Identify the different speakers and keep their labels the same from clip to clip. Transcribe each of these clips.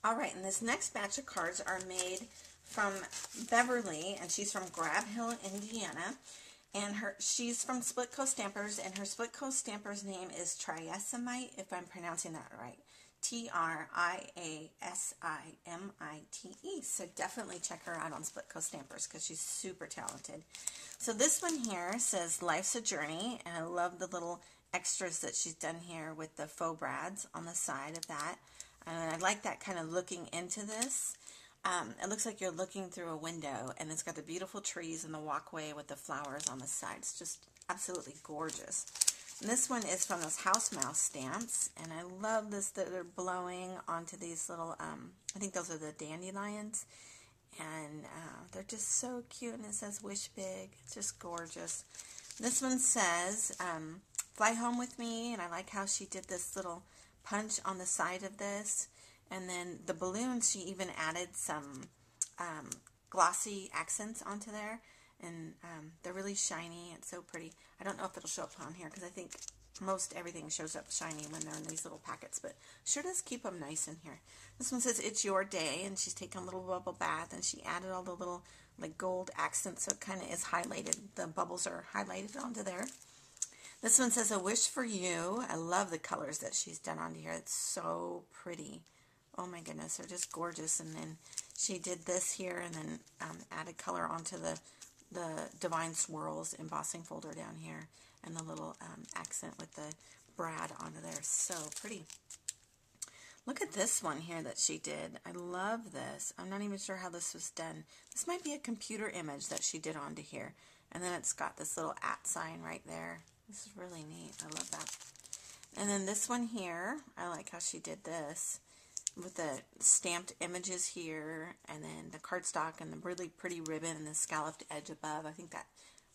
Speaker 1: All right, and this next batch of cards are made from Beverly, and she's from Grab Hill, Indiana. And she's from Split Coast Stampers, and her Split Coast Stampers name is Triasimite, if I'm pronouncing that right. Triasimite. So definitely check her out on Split Coast Stampers because she's super talented. So this one here says Life's a Journey, and I love the little extras that she's done here with the faux brads on the side of that. And I like that kind of looking into this. It looks like you're looking through a window, and it's got the beautiful trees and the walkway with the flowers on the side. It's just absolutely gorgeous. And this one is from those House Mouse stamps, and I love this that they're blowing onto these little, I think those are the dandelions, and they're just so cute, and it says Wish Big. It's just gorgeous. This one says Fly Home With Me, and I like how she did this little punch on the side of this. And then the balloons, she even added some glossy accents onto there. And they're really shiny. It's so pretty. I don't know if it'll show up on here because I think most everything shows up shiny when they're in these little packets. But sure does keep them nice in here. This one says It's Your Day. And she's taken a little bubble bath. And she added all the little like gold accents. So it kind of is highlighted. The bubbles are highlighted onto there. This one says A Wish For You. I love the colors that she's done onto here. It's so pretty. Oh my goodness, they're just gorgeous. And then she did this here and then added color onto the Divine Swirls embossing folder down here. And the little accent with the brad onto there. So pretty. Look at this one here that she did. I love this. I'm not even sure how this was done. This might be a computer image that she did onto here. And then it's got this little @ sign right there. This is really neat. I love that. And then this one here, I like how she did this with the stamped images here, and then the cardstock and the really pretty ribbon and the scalloped edge above. I think that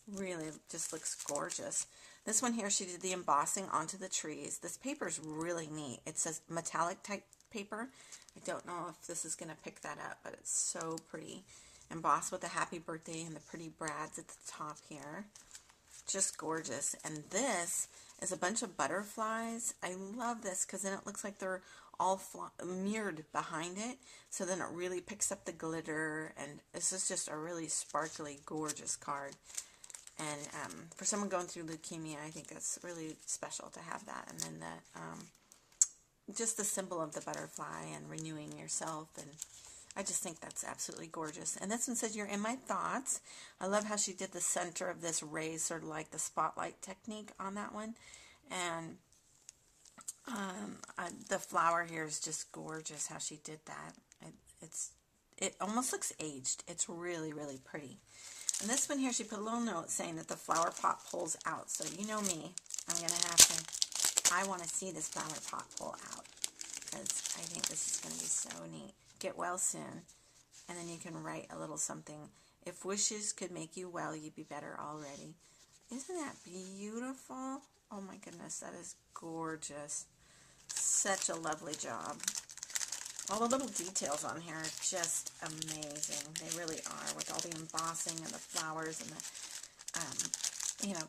Speaker 1: really just looks gorgeous. This one here, she did the embossing onto the trees. This paper is really neat. It says metallic type paper. I don't know if this is going to pick that up, but it's so pretty. Embossed with a happy birthday and the pretty brads at the top here. Just gorgeous. And this is a bunch of butterflies. I love this because then it looks like they're all mirrored behind it, so then it really picks up the glitter, and this is just a really sparkly, gorgeous card. And for someone going through leukemia, I think that's really special to have that. And then just the symbol of the butterfly and renewing yourself, and I just think that's absolutely gorgeous. And this one says, You're in My Thoughts. I love how she did the center of this raise, sort of like the spotlight technique on that one. And the flower here is just gorgeous how she did that. It almost looks aged. It's really, really pretty. And this one here, she put a little note saying that the flower pot pulls out. So you know me, I want to see this flower pot pull out because I think this is going to be so neat. Get well soon. And then you can write a little something. If wishes could make you well, you'd be better already. Isn't that beautiful? Oh my goodness, that is gorgeous. Such a lovely job. All the little details on here are just amazing. They really are, with all the embossing and the flowers and the,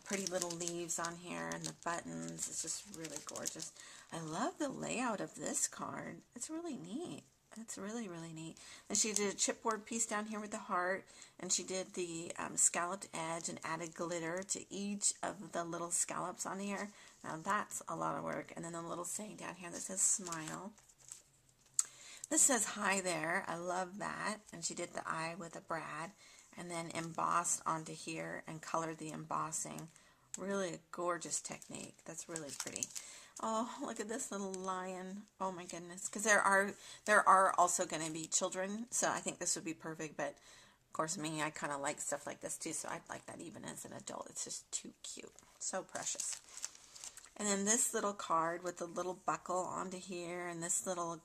Speaker 1: pretty little leaves on here and the buttons. It's just really gorgeous. I love the layout of this card. It's really neat. It's really, really neat. And she did a chipboard piece down here with the heart, and she did the scalloped edge and added glitter to each of the little scallops on here. Now that's a lot of work. And then a little saying down here that says smile. This says hi there. I love that. And she did the eye with a brad and then embossed onto here and colored the embossing. Really a gorgeous technique. That's really pretty. Oh, look at this little lion. Oh my goodness. Because there are also going to be children, so I think this would be perfect. But of course, me, I kind of like stuff like this too, so I'd like that even as an adult. It's just too cute. So precious. And then this little card with the little buckle onto here, and this little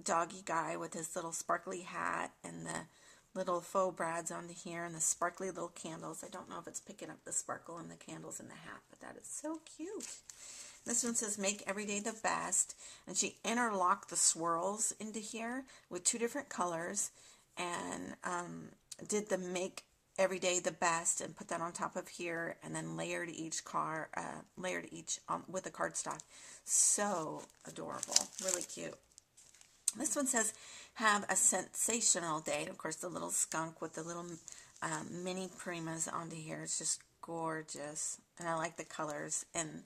Speaker 1: doggy guy with his little sparkly hat, and the little faux brads onto here, and the sparkly little candles. I don't know if it's picking up the sparkle and the candles in the hat, but that is so cute. This one says, make every day the best. And she interlocked the swirls into here with 2 different colors and did the make every day the best and put that on top of here and then layered each with the cardstock. So adorable. Really cute. This one says, have a sensational day. And of course, the little skunk with the little mini primas onto here. It's just gorgeous. And I like the colors and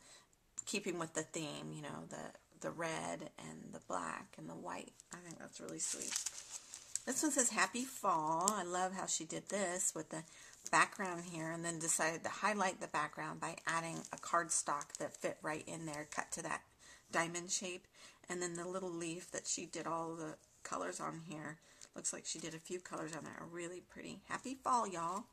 Speaker 1: keeping with the theme, you know, the red and the black and the white. I think that's really sweet. This one says, happy fall. I love how she did this with the background here and then decided to highlight the background by adding a cardstock that fit right in there, cut to that diamond shape. And then the little leaf that she did all the colors on here. Looks like she did a few colors on there. Really pretty. Happy fall, y'all.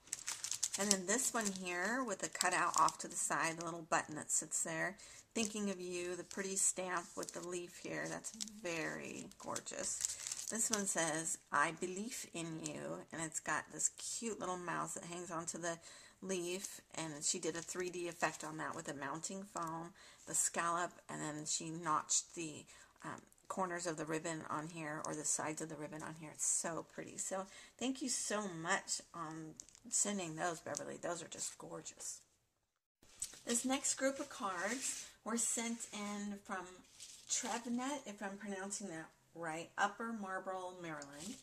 Speaker 1: And then this one here with the cutout off to the side, the little button that sits there. Thinking of you, the pretty stamp with the leaf here. That's very gorgeous. This one says, I believe in you. And it's got this cute little mouse that hangs onto the leaf. And she did a 3D effect on that with a mounting foam, the scallop, and then she notched the corners of the ribbon on here, or the sides of the ribbon on here. It's so pretty. So thank you so much on sending those, Beverly. Those are just gorgeous. This next group of cards were sent in from Trevnet, if I'm pronouncing that right, Upper Marlboro, Maryland.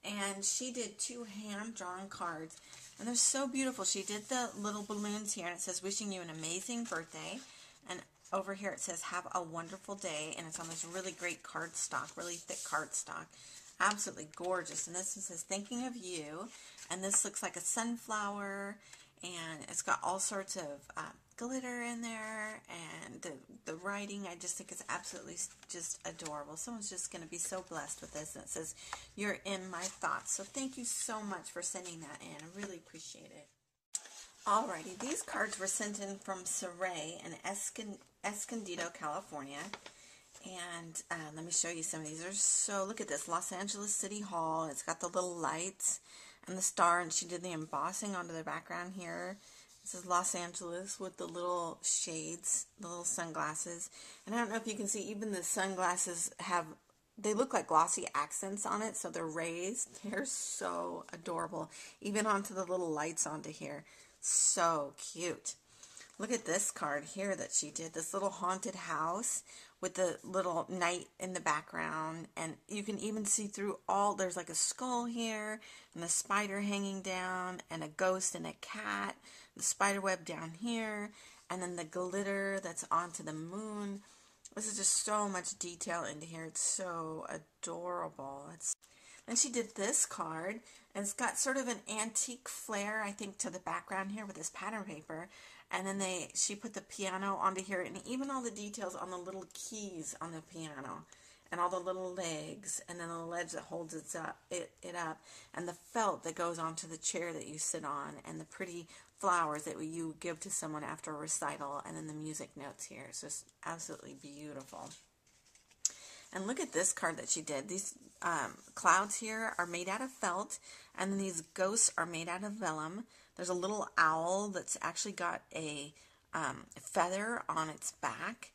Speaker 1: And she did 2 hand-drawn cards. And they're so beautiful. She did the little balloons here, and it says, wishing you an amazing birthday. And over here it says, have a wonderful day. And it's on this really great cardstock, really thick cardstock. Absolutely gorgeous. And this one says, thinking of you. And this looks like a sunflower. And it's got all sorts of glitter in there. And the writing, I just think is absolutely just adorable. Someone's just going to be so blessed with this. And it says, you're in my thoughts. So thank you so much for sending that in. I really appreciate it. Alrighty, these cards were sent in from Saray in Escondido, California. And let me show you some of these. They're so, look at this, Los Angeles City Hall. It's got the little lights and the star, and she did the embossing onto the background here. This is Los Angeles with the little shades, the little sunglasses. And I don't know if you can see, even the sunglasses have, they look like glossy accents on it, so they're raised. They're so adorable. Even onto the little lights onto here. So cute. Look at this card here that she did. This little haunted house with the little knight in the background. And you can even see through all, there's like a skull here, and a spider hanging down, and a ghost and a cat, the spider web down here, and then the glitter that's onto the moon. This is just so much detail into here. It's so adorable. Then she did this card, and it's got sort of an antique flair, I think, to the background here with this pattern paper. And then she put the piano onto here, and even all the details on the little keys on the piano, and all the little legs, and then the ledge that holds it up, and the felt that goes onto the chair that you sit on, and the pretty flowers that you give to someone after a recital, and then the music notes here. It's just absolutely beautiful. And look at this card that she did. These clouds here are made out of felt, and then these ghosts are made out of vellum. There's a little owl that's actually got a feather on its back.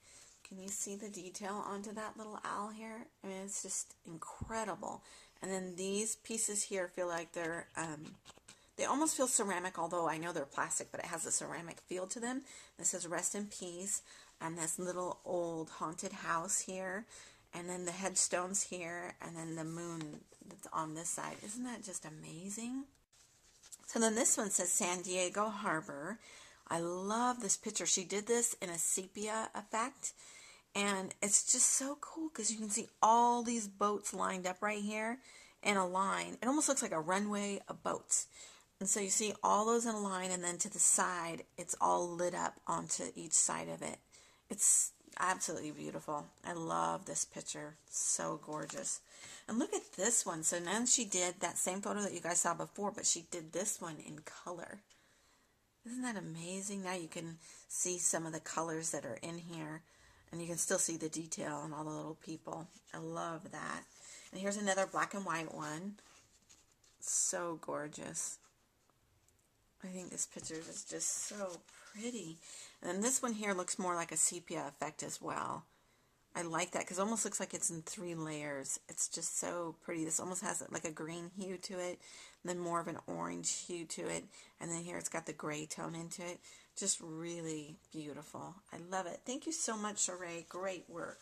Speaker 1: Can you see the detail onto that little owl here? I mean, it's just incredible. And then these pieces here feel like they're, they almost feel ceramic, although I know they're plastic, but it has a ceramic feel to them. This says rest in peace, and this little old haunted house here. And then the headstones here, and then the moon that's on this side. Isn't that just amazing? So then this one says San Diego Harbor. I love this picture. She did this in a sepia effect, and it's just so cool because you can see all these boats lined up right here in a line. It almost looks like a runway of boats. And so you see all those in a line, and then to the side, it's all lit up onto each side of it. It's absolutely beautiful. I love this picture. So gorgeous. And look at this one. So now she did that same photo that you guys saw before, but she did this one in color. Isn't that amazing? Now you can see some of the colors that are in here, and you can still see the detail on all the little people. I love that. And here's another black and white one. So gorgeous. I think this picture is just so pretty. And then this one here looks more like a sepia effect as well. I like that because it almost looks like it's in 3 layers. It's just so pretty. This almost has like a green hue to it, and then more of an orange hue to it, and then here it's got the gray tone into it. Just really beautiful. I love it. Thank you so much, Sheree. Great work.